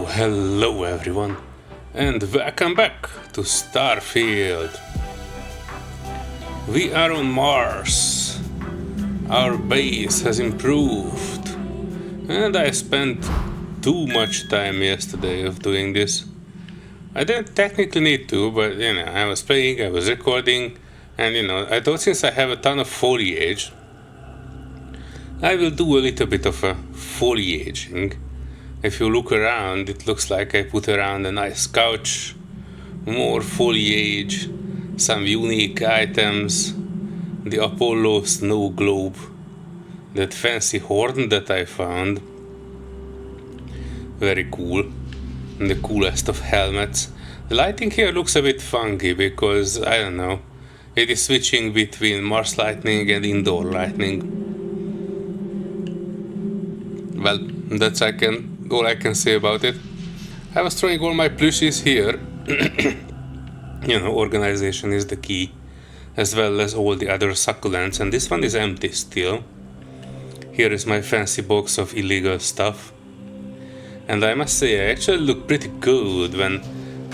Hello everyone, and welcome back to Starfield. We are on Mars. Our base has improved, and I spent too much time yesterday of doing this. I didn't technically need to, but I was playing, I was recording, and I thought since I have a ton of foliage, I will do a little bit of a foliaging. If you look around, it looks like I put around a nice couch, more foliage, some unique items, the Apollo snow globe, that fancy horn that I found, very cool, and the coolest of helmets. The lighting here looks a bit funky because, I don't know, it is switching between Mars lighting and indoor lighting. Well, that's all I can say about it. I was throwing all my plushies here. Organization is the key, as well as all the other succulents, and this one is empty still. Here is my fancy box of illegal stuff. And I must say, I actually look pretty good when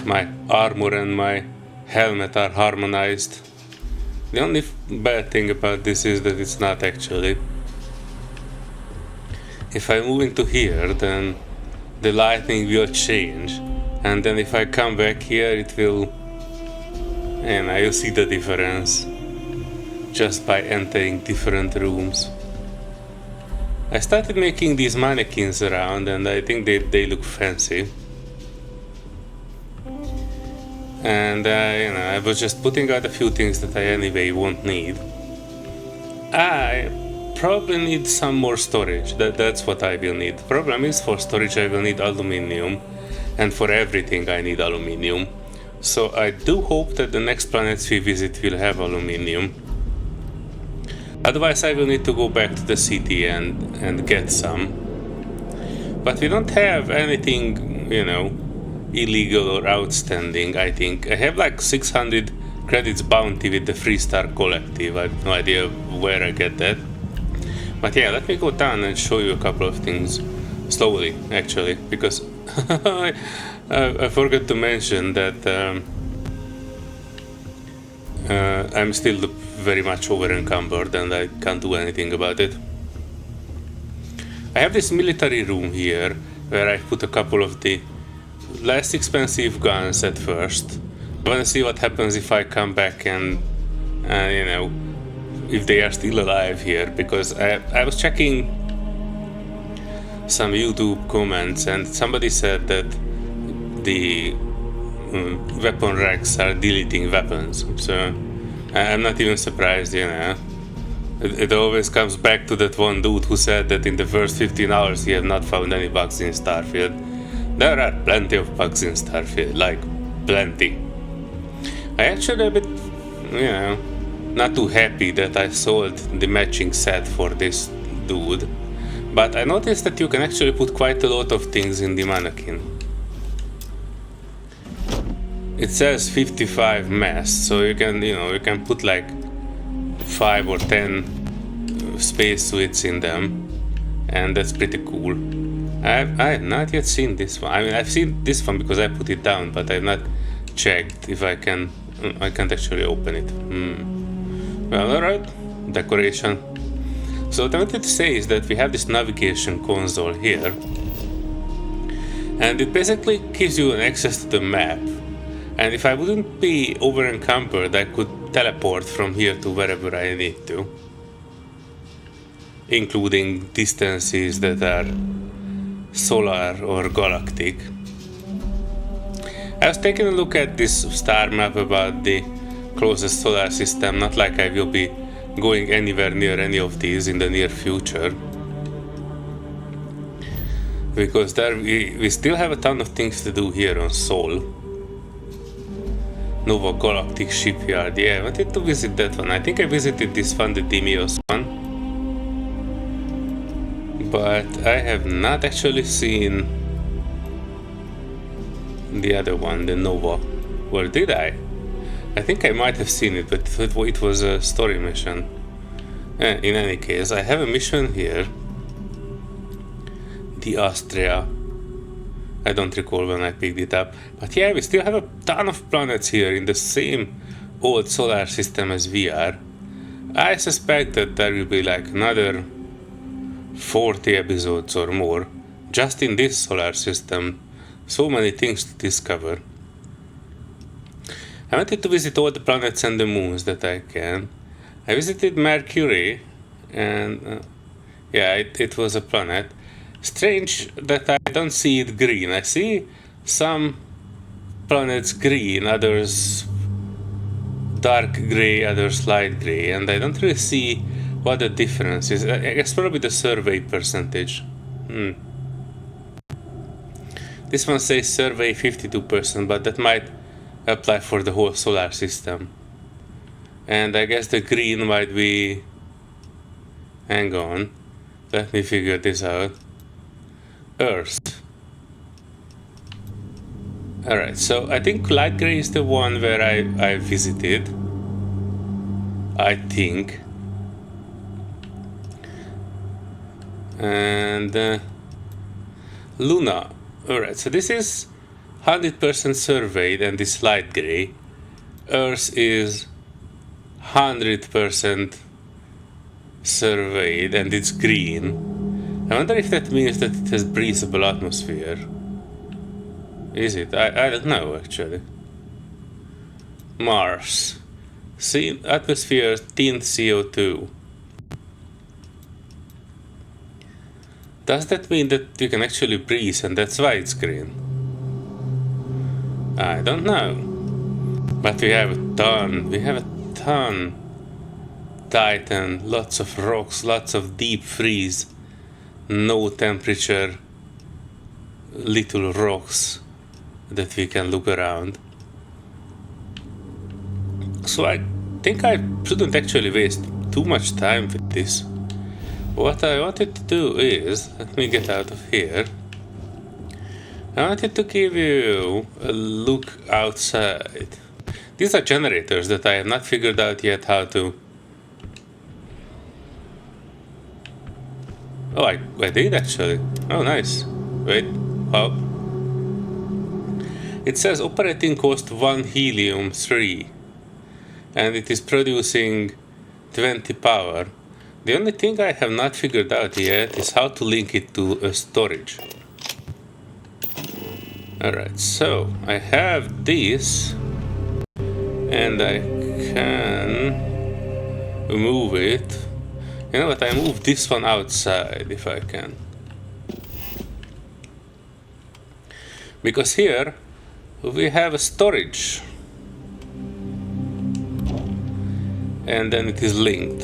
my armor and my helmet are harmonized. The only bad thing about this is that it's not actually. If I move into here, then the lighting will change, and then if I come back here, it will, you'll see the difference just by entering different rooms. I started making these mannequins around, and I think they look fancy. And I was just putting out a few things that I anyway won't need. I probably need some more storage. That's what I will need. Problem is, for storage I will need aluminium, and for everything I need aluminium. So I do hope that the next planets we visit will have aluminium. Otherwise I will need to go back to the city and get some. But we don't have anything, illegal or outstanding, I think. I have like 600 credits bounty with the Freestar Collective. I have no idea where I get that. But yeah, let me go down and show you a couple of things slowly, actually, because I forgot to mention that I'm still very much over-encumbered and I can't do anything about it. I have this military room here where I put a couple of the less expensive guns at first. I want to see what happens if I come back and if they are still alive here, because I was checking some YouTube comments and somebody said that the weapon racks are deleting weapons, so I'm not even surprised. It always comes back to that one dude who said that in the first 15 hours he had not found any bugs in Starfield. There are plenty of bugs in Starfield, like plenty. I actually a bit, not too happy that I sold the matching set for this dude, but I noticed that you can actually put quite a lot of things in the mannequin. It says 55 mass, so you can put like 5 or 10 spacesuits in them, and that's pretty cool. I have not yet seen this one. I mean, I've seen this one because I put it down, but I've not checked if I can. I can't actually open it. Well, alright, decoration. So what I wanted to say is that we have this navigation console here, and it basically gives you an access to the map. And if I wouldn't be over-encumbered, I could teleport from here to wherever I need to, including distances that are solar or galactic. I was taking a look at this star map about the closest solar system, not like I will be going anywhere near any of these in the near future, because there we still have a ton of things to do here on Sol. Nova Galactic Shipyard, yeah, I wanted to visit that one. I think I visited this one, the Dimios one, but I have not actually seen the other one, the Nova. Or did I? I think I might have seen it, but it was a story mission. In any case, I have a mission here. The Austria. I don't recall when I picked it up. But yeah, we still have a ton of planets here in the same old solar system as we are. I suspect that there will be like another 40 episodes or more just in this solar system. So many things to discover. I wanted to visit all the planets and the moons that I can. I visited Mercury, and yeah, it was a planet. Strange that I don't see it green. I see some planets green, others dark gray, others light gray, and I don't really see what the difference is. I guess probably the survey percentage. This one says survey 52%, but that might apply for the whole solar system. And I guess the green might be... Hang on. Let me figure this out. Earth. Alright, so I think light gray is the one where I visited. I think. And Luna. Alright, so this is 100% surveyed and this light gray. Earth is 100% surveyed and it's green. I wonder if that means that it has breathable atmosphere. Is it? I don't know actually. Mars. See, atmosphere thin CO2. Does that mean that you can actually breathe and that's why it's green? I don't know. But we have a ton. Titan, lots of rocks, lots of deep freeze, no temperature, little rocks that we can look around. So I think I shouldn't actually waste too much time with this. What I wanted to do is, let me get out of here. I wanted to give you a look outside. These are generators that I have not figured out yet how to... Oh, I did actually. Oh, nice. Wait, how? It says operating cost 1 helium-3 and it is producing 20 power. The only thing I have not figured out yet is how to link it to a storage. Alright, so I have this and I can move it. You know what, I move this one outside if I can. Because here we have a storage. And then it is linked.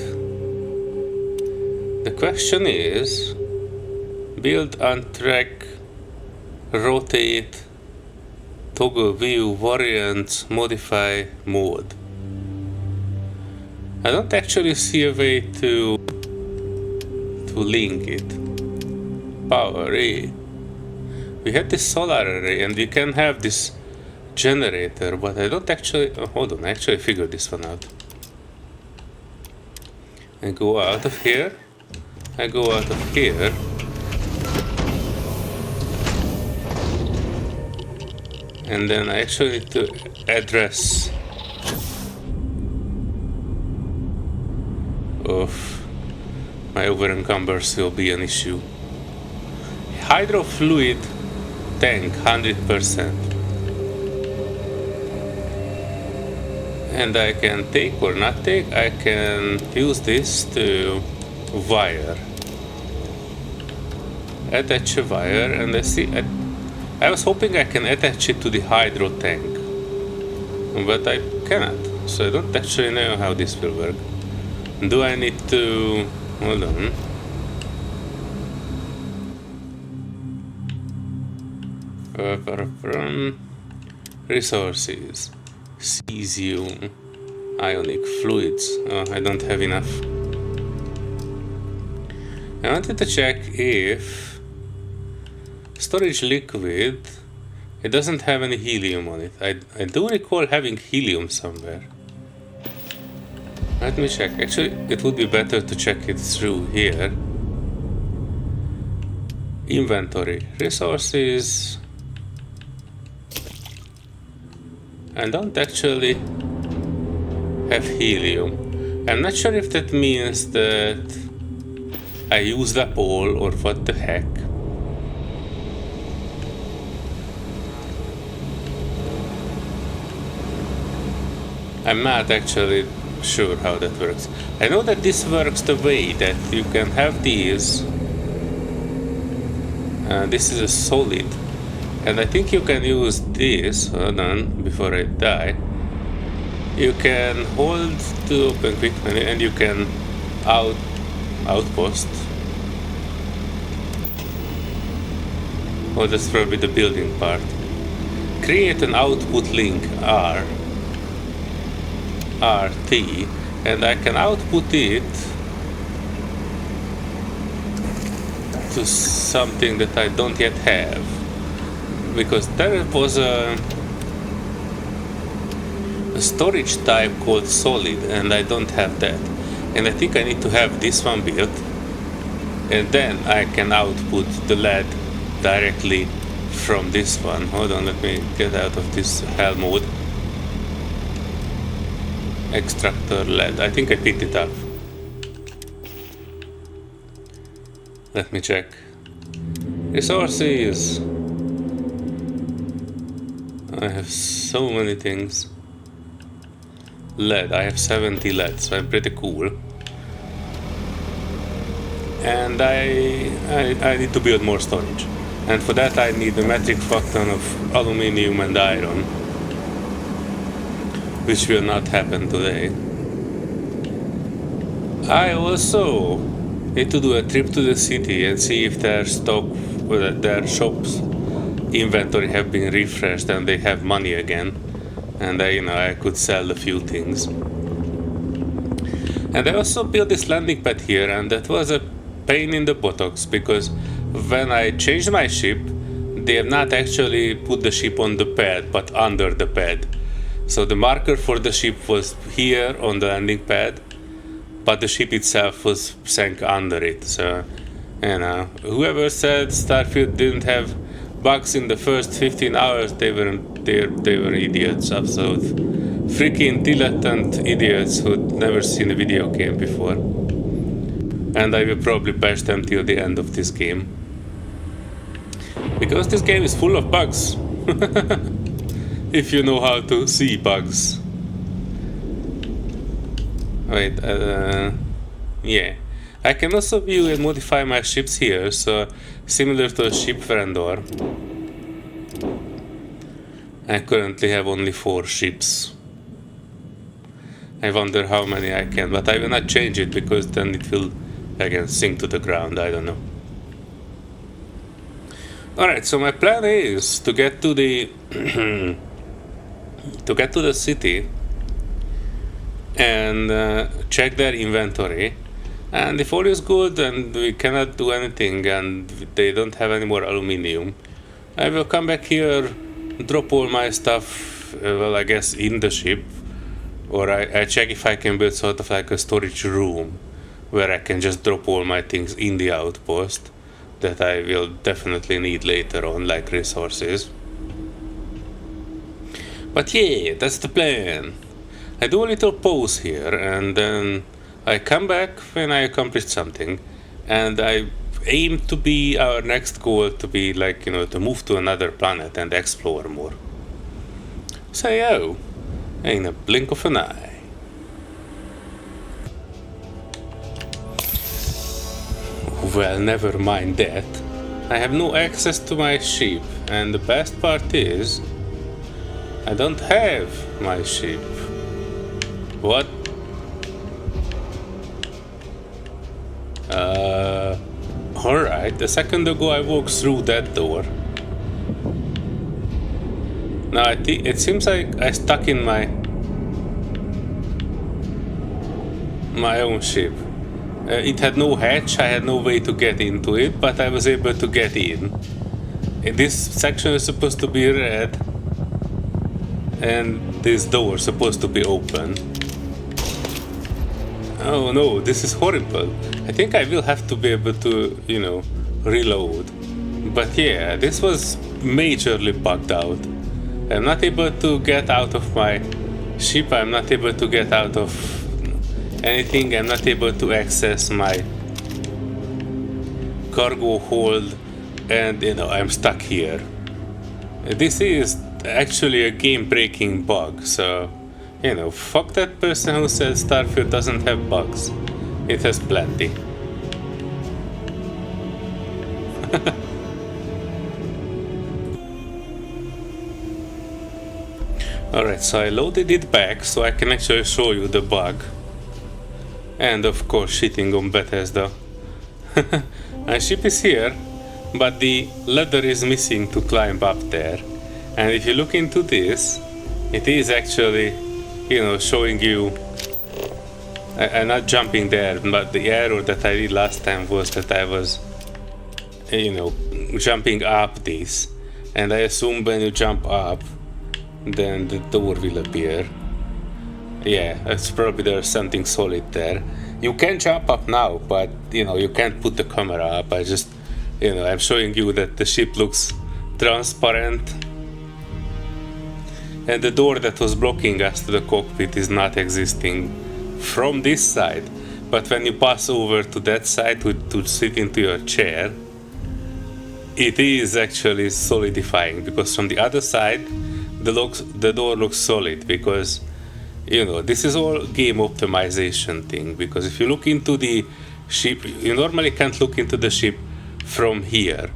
The question is, build, untrack, rotate, toggle view, variants, modify, mode. I don't actually see a way to link it. Power array. We have this solar array and we can have this generator, but I don't actually... Oh, hold on, I actually figured this one out. I go out of here. I go out of here. And then I actually need to address of my over-encumbers will be an issue. Hydro fluid tank 100%. And I can take or not take, I can use this to wire. Attach a wire and I see, I was hoping I can attach it to the hydro tank. But I cannot, so I don't actually know how this will work. Do I need to... hold on. Resources. Cesium. Ionic fluids. Oh, I don't have enough. I wanted to check if storage liquid It doesn't have any helium on it. I do recall having helium somewhere. Let me check. Actually, it would be better to check it through here. Inventory. Resources. I don't actually have helium. I'm not sure if that means that I used up all or what the heck. I'm not actually sure how that works. I know that this works the way that you can have these. This is a solid, and I think you can use this. Hold on, before I die. You can hold to open quick menu, and you can outpost. Oh, that's probably the building part. Create an output link RT, and I can output it to something that I don't yet have, because there was a storage type called solid, and I don't have that, and I think I need to have this one built, and then I can output the LED directly from this one. Hold on, let me get out of this hell mode. Extractor LED. I think I picked it up. Let me check. Resources. I have so many things. LED. I have 70 LED, so I'm pretty cool. And I need to build more storage. And for that I need a metric fuck ton of aluminium and iron, which will not happen today. I also need to do a trip to the city and see if their stock, or their shops inventory have been refreshed and they have money again, and I could sell a few things. And I also built this landing pad here, and that was a pain in the buttocks, because when I changed my ship, they have not actually put the ship on the pad, but under the pad. So the marker for the ship was here on the landing pad, but the ship itself was sank under it. So, whoever said Starfield didn't have bugs in the first 15 hours, they were idiots, absolute freaking dilettante idiots who'd never seen a video game before. And I will probably bash them till the end of this game, because this game is full of bugs. If you know how to see bugs. Wait, yeah. I can also view and modify my ships here, so similar to a ship vendor. I currently have only 4 ships. I wonder how many I can, but I will not change it, because then it will again sink to the ground. I don't know. Alright, so my plan is to get to the city and check their inventory, and if all is good and we cannot do anything and they don't have any more aluminium, I will come back here, drop all my stuff, well, I guess in the ship, or I check if I can build sort of like a storage room where I can just drop all my things in the outpost that I will definitely need later on, like resources. But yeah, that's the plan. I do a little pause here, and then I come back when I accomplished something, and I aim to be our next goal to be like, to move to another planet and explore more. So, in a blink of an eye. Well, never mind that. I have no access to my ship, and the best part is I don't have my ship. What? Alright, a second ago I walked through that door. Now it seems like I stuck in my own ship. It had no hatch, I had no way to get into it, but I was able to get in. this section is supposed to be red, and this door is supposed to be open. Oh no, this is horrible. I think I will have to be able to, you know, reload. But yeah, this was majorly bugged out. I'm not able to get out of my ship, I'm not able to get out of anything, I'm not able to access my cargo hold, and you know, I'm stuck here. This is actually a game-breaking bug, so you know, fuck that person who said Starfield doesn't have bugs. It has plenty. Alright, so I loaded it back so I can actually show you the bug. And of course shitting on Bethesda. My ship is here, but the ladder is missing to climb up there. And if you look into this, it is actually, you know, showing you... I'm not jumping there, but the error that I did last time was that I was, you know, jumping up this. And I assume when you jump up, then the door will appear. Yeah, it's probably there's something solid there. You can jump up now, but you know, you can't put the camera up. I just, you know, I'm showing you that the ship looks transparent. And the door that was blocking us to the cockpit is not existing from this side. But when you pass over to that side to sit into your chair, it is actually solidifying, because from the other side, the door looks solid, because you know, this is all game optimization thing, because if you look into the ship, you normally can't look into the ship from here.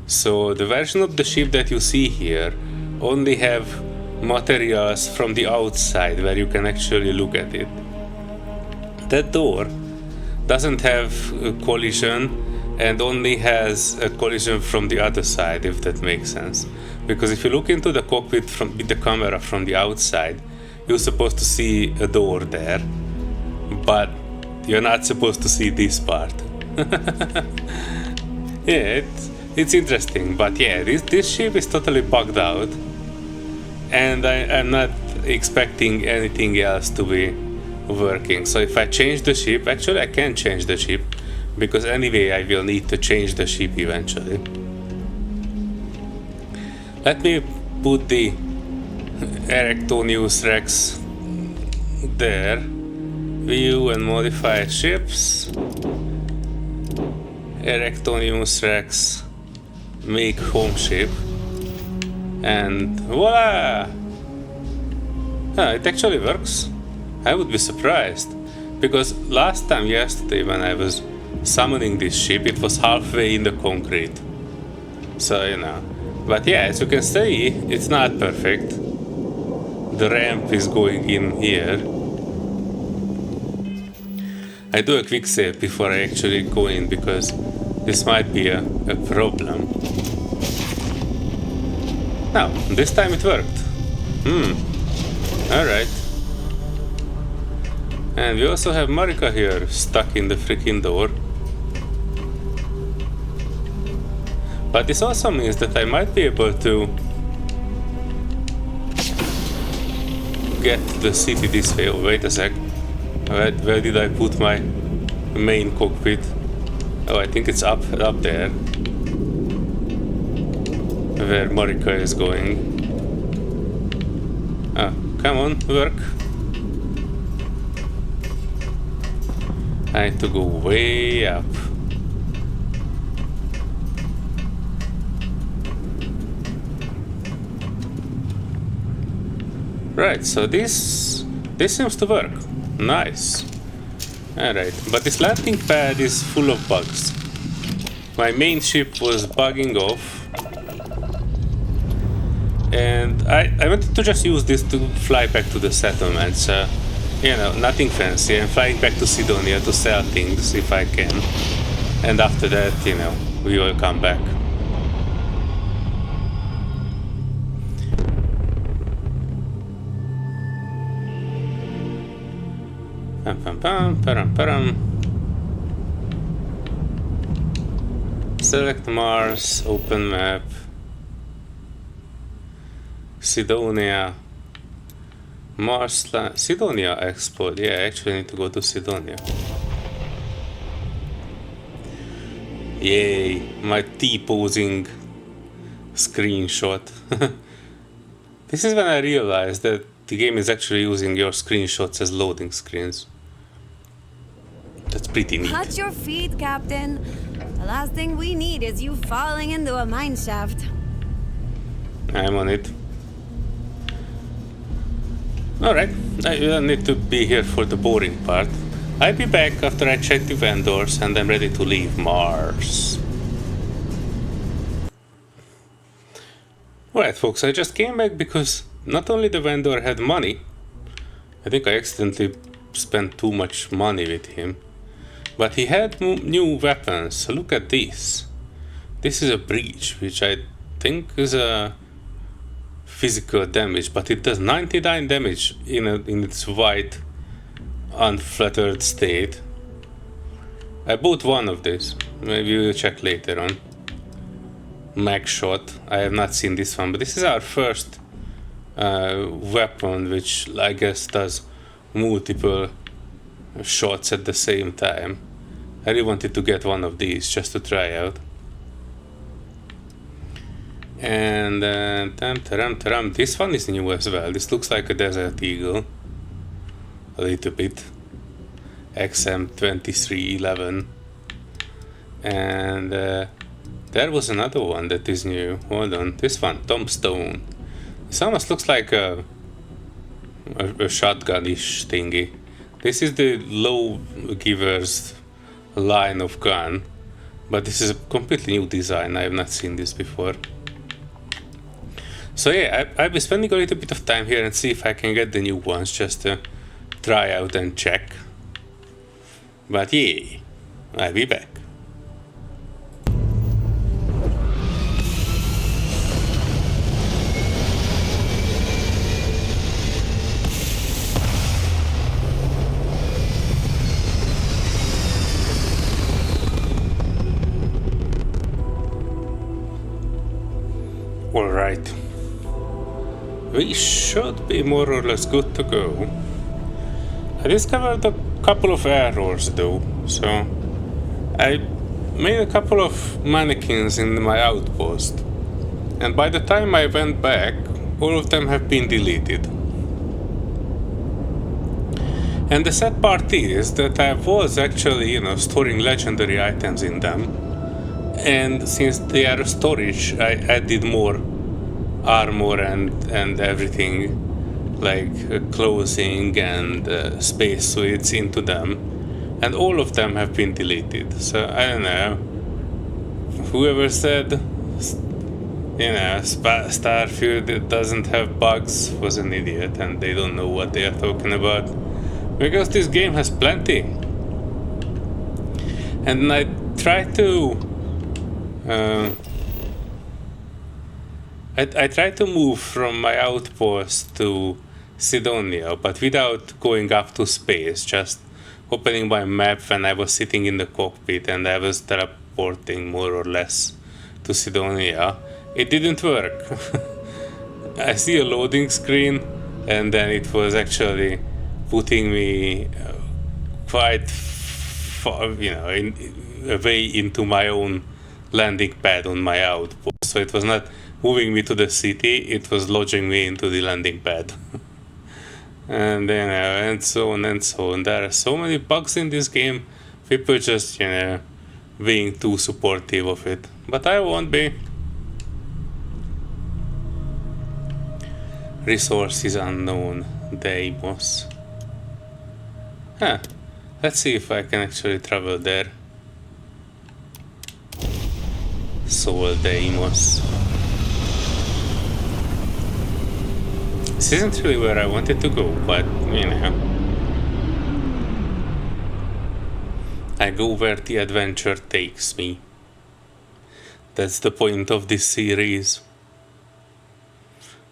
So the version of the ship that you see here only have materials from the outside where you can actually look at it. That door doesn't have a collision and only has a collision from the other side, if that makes sense. Because if you look into the cockpit with the camera from the outside, you're supposed to see a door there, but you're not supposed to see this part. Yeah, it's interesting, but yeah, this ship is totally bugged out, and I'm not expecting anything else to be working. So if I change the ship, actually I can change the ship, because anyway I will need to change the ship eventually. Let me put the Erectonius Rex there. View and modify ships. Erectonius Rex, make home ship, and voila! It actually works. I would be surprised, because last time, yesterday, when I was summoning this ship, it was halfway in the concrete. So, you know. But yeah, as you can see, it's not perfect. The ramp is going in here. I do a quick save before I actually go in, because this might be a problem. Now, this time it worked. Alright. And we also have Marika here, stuck in the freaking door. But this also means that I might be able to get to the city this way. Oh, wait a sec. Where did I put my main cockpit? Oh, I think it's up there. Where Marika is going. Ah, come on, work. I need to go way up. Right, so this seems to work. Nice. Alright, but this landing pad is full of bugs. My main ship was bugging off. And I wanted to just use this to fly back to the settlement, so, you know, nothing fancy. I'm flying back to Sidonia to sell things if I can. And after that, you know, we will come back. Select Mars, open map. Sidonia. Marsland. Sidonia explode. Yeah, I actually need to go to Sidonia. Yay, my T-posing screenshot. This is when I realized that the game is actually using your screenshots as loading screens. That's pretty neat. Watch your feet, Captain. The last thing we need is you falling into a mine shaft. I'm on it. Alright, I don't need to be here for the boring part. I'll be back after I check the vendors and I'm ready to leave Mars. Alright folks, I just came back because not only the vendor had money, I think I accidentally spent too much money with him, but he had new weapons. So look at this. This is a breach, which I think is a physical damage, but it does 99 damage in its white, unflattered state. I bought one of these. Maybe we'll check later on. Mag shot. I have not seen this one, but this is our first weapon, which I guess does multiple shots at the same time. I really wanted to get one of these just to try out. And this one is new as well. This looks like a Desert Eagle. A little bit. XM2311. And there was another one that is new. Hold on. This one, Tombstone. This almost looks like a shotgun-ish thingy. This is the low givers line of gun. But this is a completely new design. I have not seen this before. So yeah, I'll be spending a little bit of time here and see if I can get the new ones just to try out and check. But yeah, I'll be back. Alright. We should be more or less good to go. I discovered a couple of errors though, so I made a couple of mannequins in my outpost, and by the time I went back, all of them have been deleted. And the sad part is that I was actually, storing legendary items in them, and since they are storage, I added more armor and everything like clothing and spacesuits into them, and all of them have been deleted. So I don't know, whoever said Starfield doesn't have bugs was an idiot, and they don't know what they are talking about, because this game has plenty. And I tried to I tried to move from my outpost to Sidonia, but without going up to space, just opening my map when I was sitting in the cockpit and I was teleporting more or less to Sidonia. It didn't work. I see a loading screen, and then it was actually putting me quite far, away into my own landing pad on my outpost. So it was not moving me to the city, it was lodging me into the landing pad. And and so on and so on. There are so many bugs in this game, people just being too supportive of it, but I won't be. Resources unknown, Deimos. Let's see if I can actually travel there. Sol Deimos. This isn't really where I wanted to go, but I go where the adventure takes me. That's the point of this series.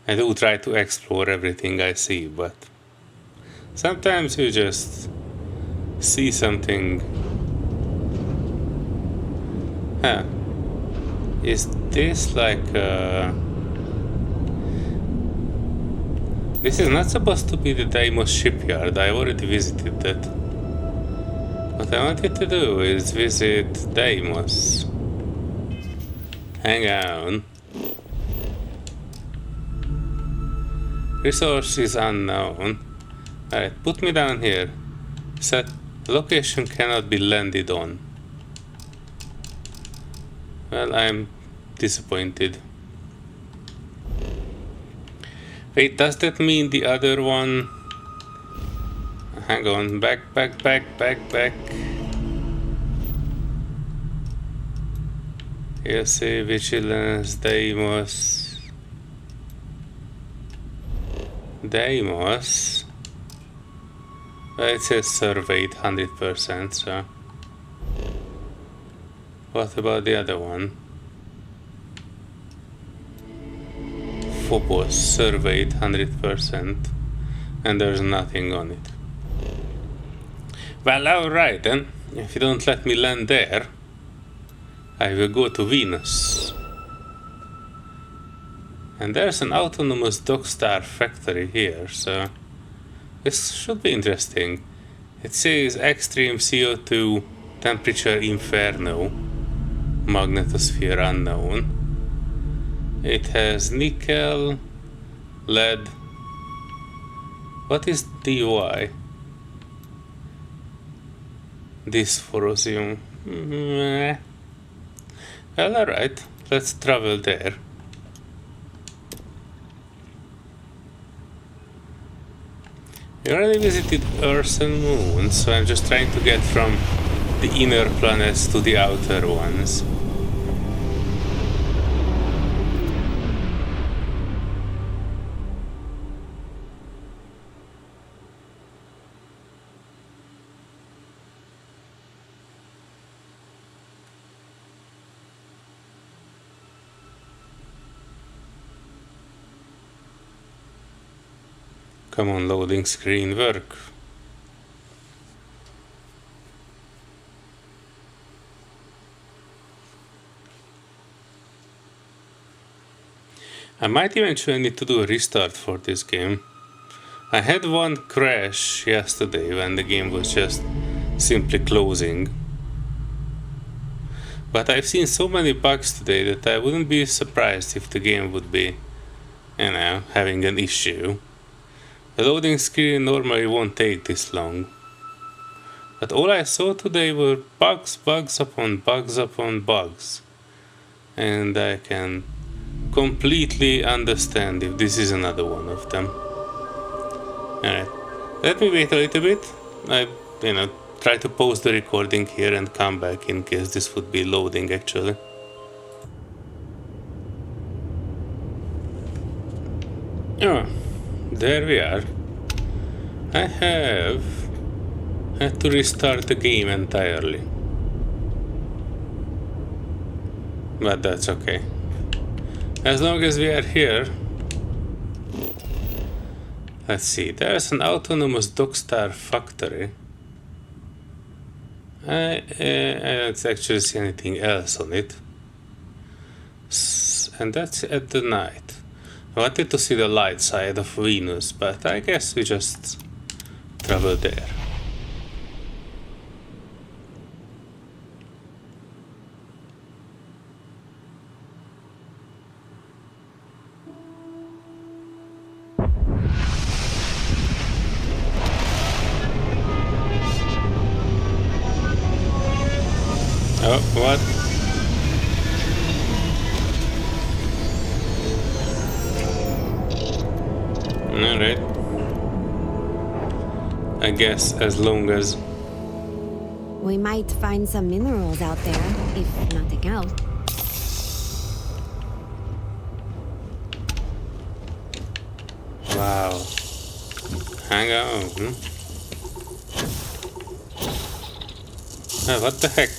I do try to explore everything I see, but sometimes you just see something. Is this like a This is not supposed to be the Deimos shipyard. I already visited that. What I wanted to do is visit Deimos. Hang on. Resources unknown. Alright, put me down here. Set location cannot be landed on. Well, I'm disappointed. Wait, does that mean the other one? Hang on, back. You see, Vigilance, Deimos. Well, it says surveyed 100%, so. What about the other one? Phobos surveyed 100%, and there's nothing on it. Well, alright then. If you don't let me land there, I will go to Venus. And there's an autonomous Dockstar factory here, so this should be interesting. It says extreme CO2 temperature inferno, magnetosphere unknown. It has nickel, lead. What is DY? Dysphorosium. Well, alright, let's travel there. We already visited Earth and Moon, so I'm just trying to get from the inner planets to the outer ones. Come on, loading screen, work. I might eventually need to do a restart for this game. I had one crash yesterday when the game was just simply closing. But I've seen so many bugs today that I wouldn't be surprised if the game would be, having an issue. The loading screen normally won't take this long. But all I saw today were bugs upon bugs. And I can completely understand if this is another one of them. Alright, let me wait a little bit. I, try to pause the recording here and come back in case this would be loading actually. Oh. There we are. I have had to restart the game entirely. But that's okay. As long as we are here. Let's see, there's an autonomous Dockstar factory. I don't actually see anything else on it. And that's at the night. I wanted to see the light side of Venus, but I guess we just travel there. Oh, what? Alright. I guess as long as... We might find some minerals out there, if nothing else. Wow. Hang on. What the heck?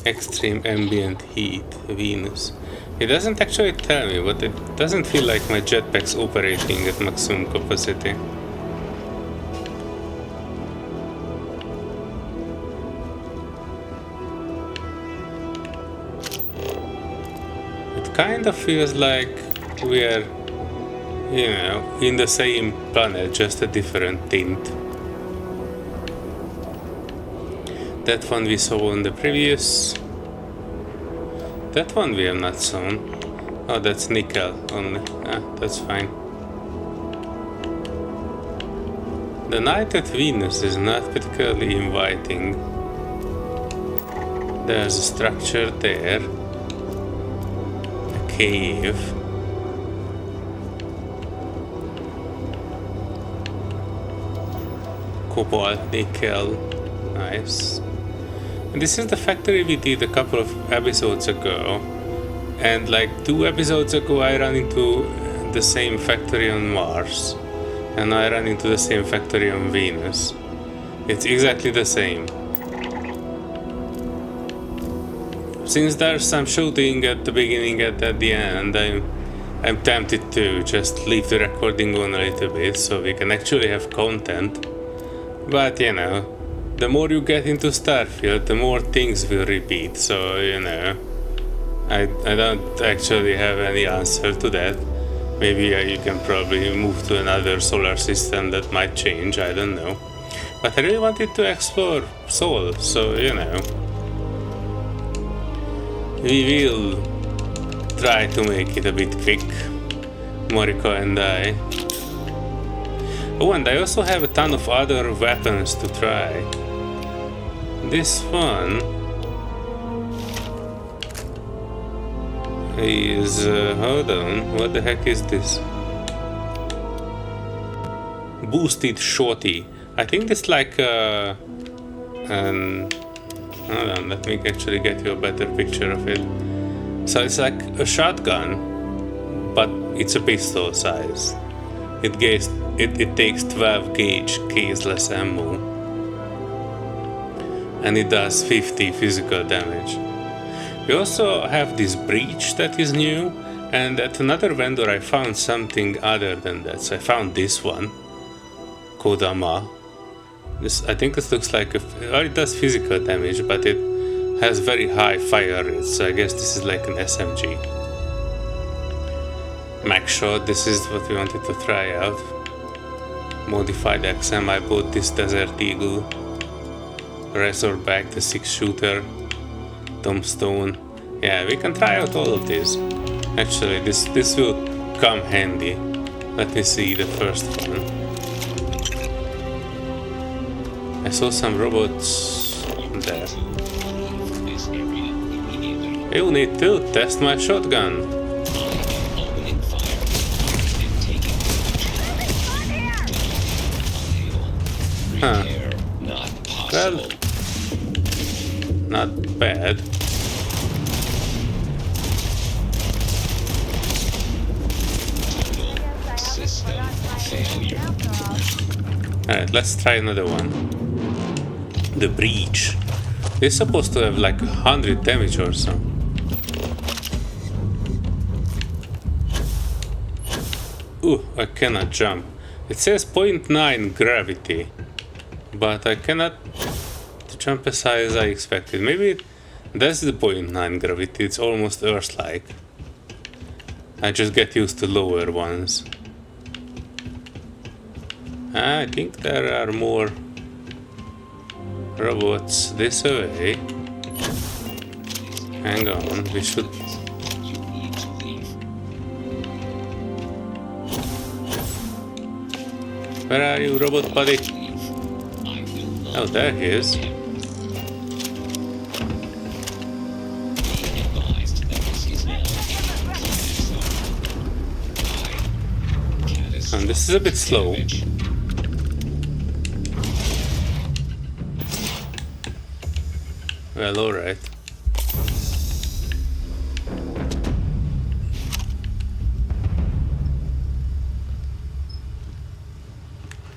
Extreme ambient heat, Venus. It doesn't actually tell me, but it doesn't feel like my jetpack's operating at maximum capacity. It kind of feels like we are You know, in the same planet, just a different tint. That one we saw in the previous. That one we have not shown. Oh, that's nickel only. Ah, that's fine. The night at Venus is not particularly inviting. There's a structure there. A cave. Cobalt, nickel. Nice. And this is the factory we did a couple of episodes ago. And like 2 episodes ago I ran into the same factory on Mars. And I ran into the same factory on Venus. It's exactly the same. Since there's some shooting at the beginning and at the end, I'm tempted to just leave the recording on a little bit so we can actually have content. But you know, the more you get into Starfield, the more things will repeat, so you know, I don't actually have any answer to that. Maybe you can probably move to another solar system that might change, I don't know. But I really wanted to explore Sol, so you know, we will try to make it a bit quick, Moriko and I. Oh, and I also have a ton of other weapons to try. This one is, hold on, what the heck is this? Boosted shorty. I think it's like hold on, let me actually get you a better picture of it. So it's like a shotgun, but it's a pistol size. It takes 12 gauge caseless ammo. And it does 50 physical damage. We also have this breach that is new, and at another vendor I found something other than that. So I found this one, Kodama. I think this looks like it does physical damage, but it has very high fire rates, so I guess this is like an SMG. Max shot, this is what we wanted to try out. Modified XM, I bought this Desert Eagle. Razorback, the 6-shooter. Tombstone. Yeah, we can try out all of these. Actually, this will come handy. Let me see the first one. I saw some robots there. You need to test my shotgun. Huh. Well, not bad. Alright, let's try another one. The breach. It's supposed to have like 100 damage or so. Ooh, I cannot jump. It says 0.9 gravity, but I cannot jump as high as I expected. Maybe that's the 0.9 gravity, it's almost Earth-like. I just get used to lower ones. I think there are more robots this way. Hang on, we should... Where are you, robot buddy? Oh, there he is. And this is a bit slow. Well, alright.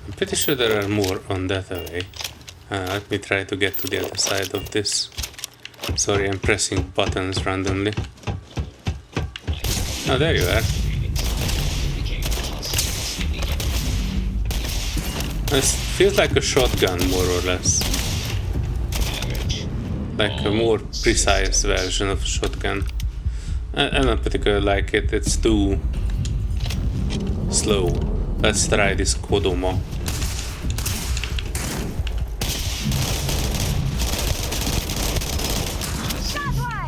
I'm pretty sure there are more on that way. Let me try to get to the other side of this. Sorry, I'm pressing buttons randomly. Oh, there you are. This feels like a shotgun, more or less. Like a more precise version of a shotgun. I don't particularly like it, it's too slow. Let's try this Kodomo.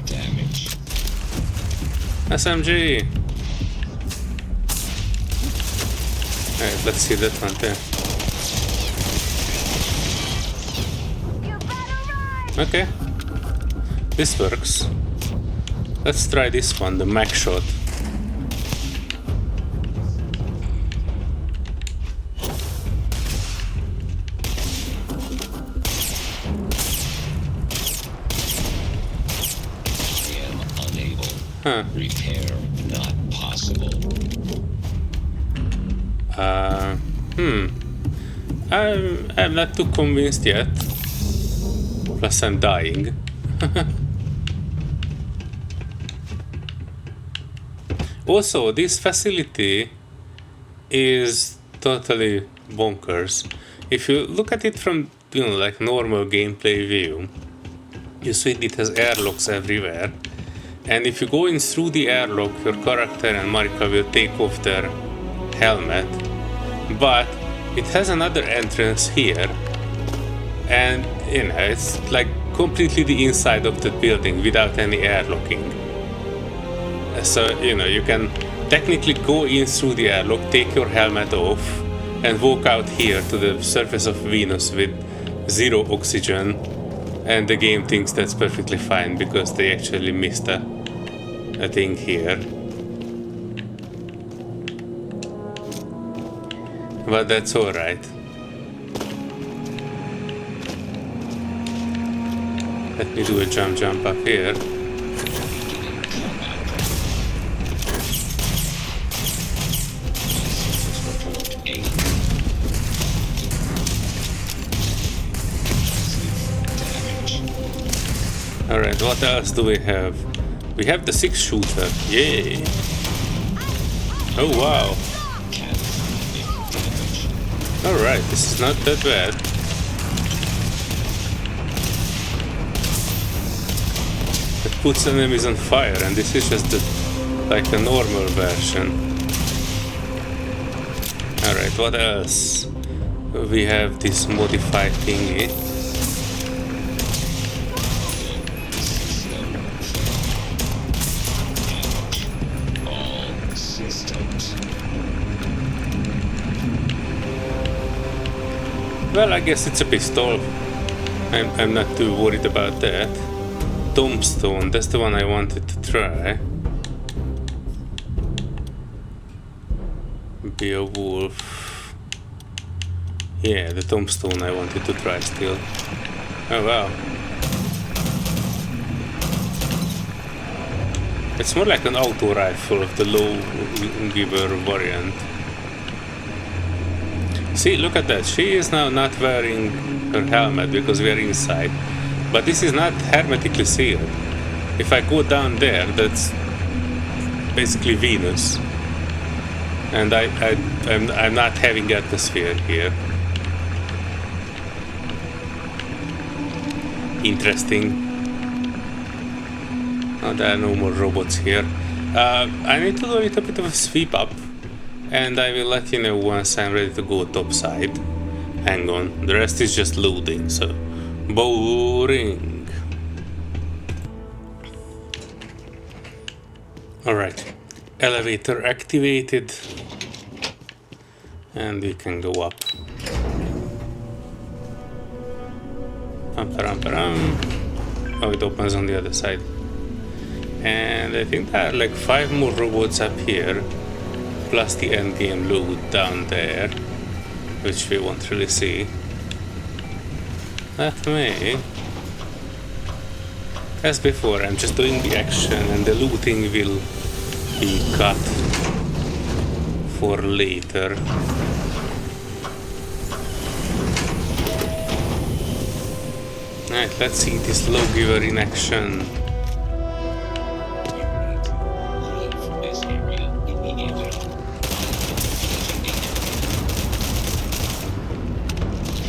Damage. SMG! Alright, let's see that one there. Okay. This works. Let's try this one, the Mac Shot. Huh. Repair not possible. I'm not too convinced yet. Plus I'm dying. Also, this facility is totally bonkers. If you look at it from, like normal gameplay view, you see it has airlocks everywhere. And if you go in through the airlock, your character and Marika will take off their helmet. But it has another entrance here. And, it's like completely the inside of the building without any airlocking. So, you can technically go in through the airlock, take your helmet off, and walk out here to the surface of Venus with 0 oxygen. And the game thinks that's perfectly fine because they actually missed a thing here. But that's alright. Let me do a jump up here. Alright, what else do we have? We have the 6-shooter. Yay! Oh wow! Alright, this is not that bad. It puts enemies on fire, and this is just like a normal version. Alright, what else? We have this modified thingy. Well, I guess it's a pistol. I'm not too worried about that. Tombstone, that's the one I wanted to try. Be a wolf. Yeah, the tombstone I wanted to try still. Oh wow. It's more like an auto rifle of the low giver variant. See, look at that. She is now not wearing her helmet because we are inside. But this is not hermetically sealed. If I go down there, that's basically Venus. And I'm not having atmosphere here. Interesting. Oh, there are no more robots here. I need to do a little bit of a sweep up. And I will let you know once I'm ready to go topside. Hang on, the rest is just loading, so boring. Alright, elevator activated. And we can go up. Oh, it opens on the other side. And I think there are like 5 more robots up here. Plus the endgame loot down there, which we won't really see. Let me. As before, I'm just doing the action and the looting will be cut for later. Alright, let's see this lawgiver in action.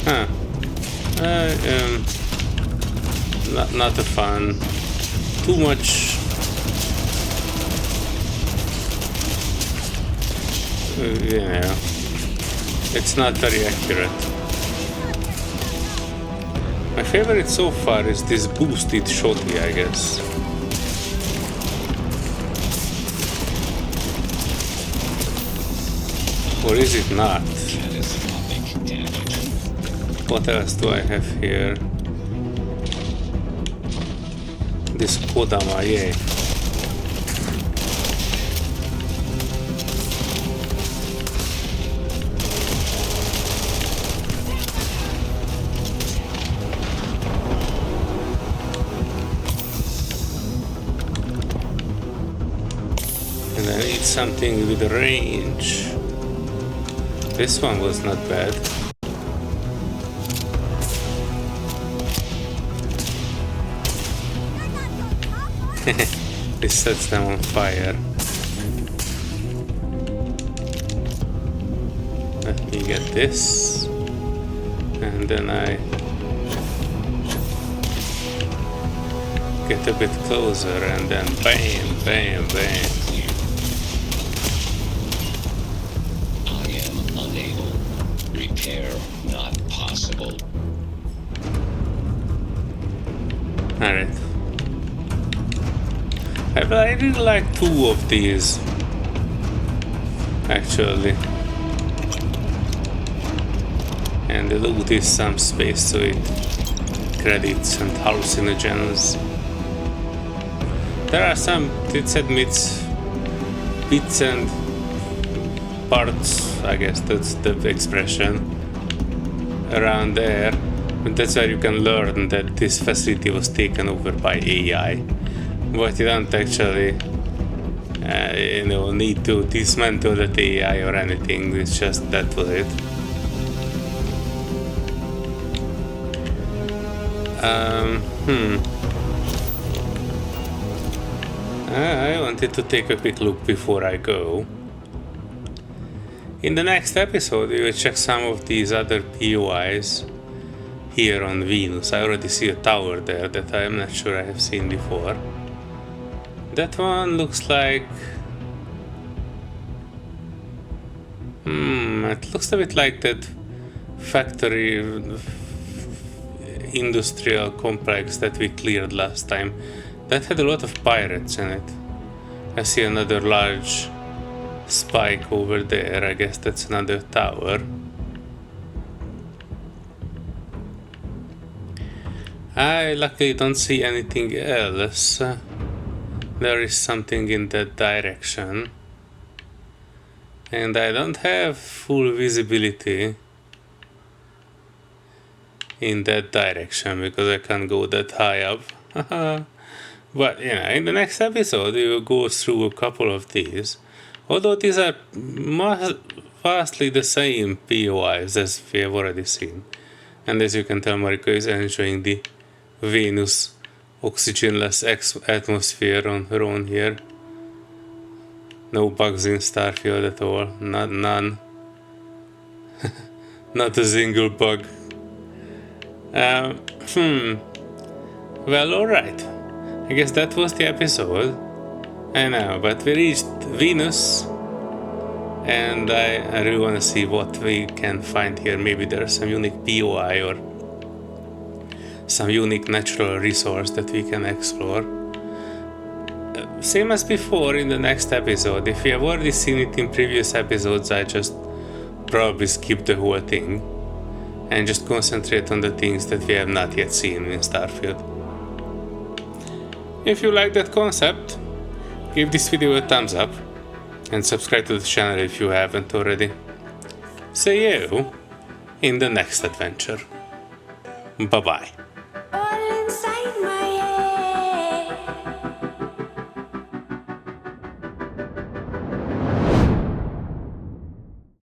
Huh. Not a fun. Too much you know, it's not very accurate. My favorite so far is this boosted shotty, I guess. Or is it not? Catastrophic damage. What else do I have here? This Kodama, yay. And I need something with range. This one was not bad. This sets them on fire. Let me get this. And then I get a bit closer and then bam, bam, bam. I am unable. Repair not possible. Alright. I really like two of these, actually. And the loot is some space to it. Credits and hallucinogens. There are some, it admits, bits and parts, I guess that's the expression, around there. But that's where you can learn that this facility was taken over by AI. But you don't actually, need to dismantle that AI or anything. It's just that was it. I wanted to take a quick look before I go. In the next episode, we will check some of these other POIs here on Venus. I already see a tower there that I am not sure I have seen before. That one looks like... it looks a bit like that factory industrial complex that we cleared last time. That had a lot of pirates in it. I see another large spike over there. I guess that's another tower. I luckily don't see anything else. There is something in that direction. And I don't have full visibility in that direction because I can't go that high up. But in the next episode we will go through a couple of these. Although these are vastly the same POIs as we have already seen. And as you can tell, Mariko is enjoying the Venus oxygenless atmosphere on her own here. No bugs in Starfield at all. None. Not a single bug. Well, alright. I guess that was the episode. I know, but we reached Venus. And I really want to see what we can find here. Maybe there's some unique POI or some unique natural resource that we can explore. Same as before in the next episode. If you have already seen it in previous episodes, I just probably skip the whole thing and just concentrate on the things that we have not yet seen in Starfield. If you like that concept, give this video a thumbs up and subscribe to the channel if you haven't already. See you in the next adventure. Bye bye.